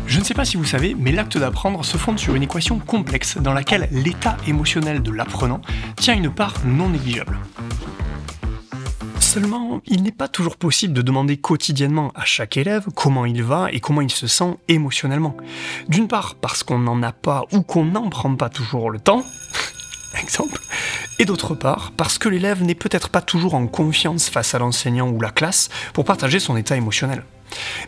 Je ne sais pas si vous savez, mais l'acte d'apprendre se fonde sur une équation complexe dans laquelle l'état émotionnel de l'apprenant tient une part non négligeable. Seulement, il n'est pas toujours possible de demander quotidiennement à chaque élève comment il va et comment il se sent émotionnellement. D'une part parce qu'on n'en a pas ou qu'on n'en prend pas toujours le temps, exemple, et d'autre part parce que l'élève n'est peut-être pas toujours en confiance face à l'enseignant ou la classe pour partager son état émotionnel.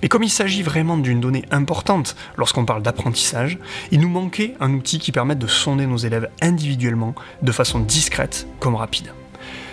Mais comme il s'agit vraiment d'une donnée importante lorsqu'on parle d'apprentissage, il nous manquait un outil qui permette de sonder nos élèves individuellement de façon discrète comme rapide.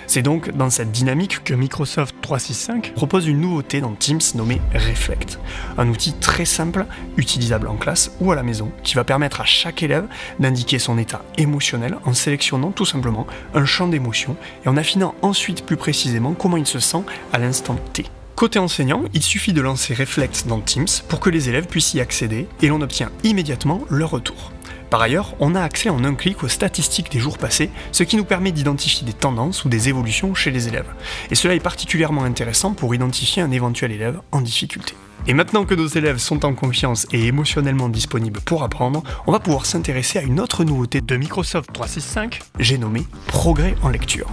C'est donc dans cette dynamique que Microsoft 365 propose une nouveauté dans Teams nommée Reflect, un outil très simple, utilisable en classe ou à la maison, qui va permettre à chaque élève d'indiquer son état émotionnel en sélectionnant tout simplement un champ d'émotion et en affinant ensuite plus précisément comment il se sent à l'instant T. Côté enseignant, il suffit de lancer Reflect dans Teams pour que les élèves puissent y accéder et l'on obtient immédiatement leur retour. Par ailleurs, on a accès en un clic aux statistiques des jours passés, ce qui nous permet d'identifier des tendances ou des évolutions chez les élèves. Et cela est particulièrement intéressant pour identifier un éventuel élève en difficulté. Et maintenant que nos élèves sont en confiance et émotionnellement disponibles pour apprendre, on va pouvoir s'intéresser à une autre nouveauté de Microsoft 365, j'ai nommé Progrès en lecture.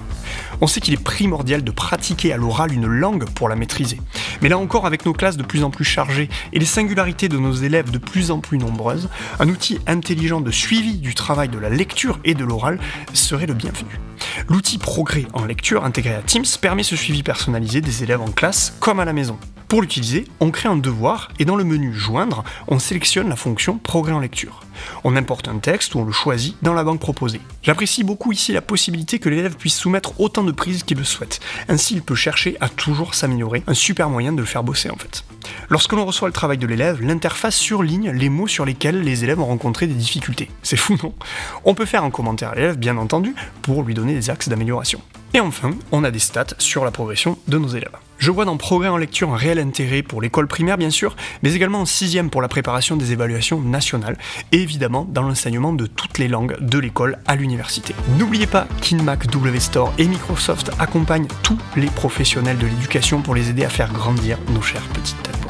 On sait qu'il est primordial de pratiquer à l'oral une langue pour la maîtriser. Mais là encore, avec nos classes de plus en plus chargées et les singularités de nos élèves de plus en plus nombreuses, un outil intelligent de suivi du travail de la lecture et de l'oral serait le bienvenu. L'outil Progrès en lecture intégré à Teams permet ce suivi personnalisé des élèves en classe comme à la maison. Pour l'utiliser, on crée un devoir et dans le menu Joindre, on sélectionne la fonction Progrès en lecture. On importe un texte ou on le choisit dans la banque proposée. J'apprécie beaucoup ici la possibilité que l'élève puisse soumettre autant de prises qu'il le souhaite. Ainsi, il peut chercher à toujours s'améliorer, un super moyen de le faire bosser en fait. Lorsque l'on reçoit le travail de l'élève, l'interface surligne les mots sur lesquels les élèves ont rencontré des difficultés. C'est fou, non? On peut faire un commentaire à l'élève, bien entendu, pour lui donner des axes d'amélioration. Et enfin, on a des stats sur la progression de nos élèves. Je vois dans Progrès en lecture un réel intérêt pour l'école primaire bien sûr, mais également en 6e pour la préparation des évaluations nationales, et évidemment dans l'enseignement de toutes les langues de l'école à l'université. N'oubliez pas qu'InMac WStore et Microsoft accompagnent tous les professionnels de l'éducation pour les aider à faire grandir nos chères petites têtes.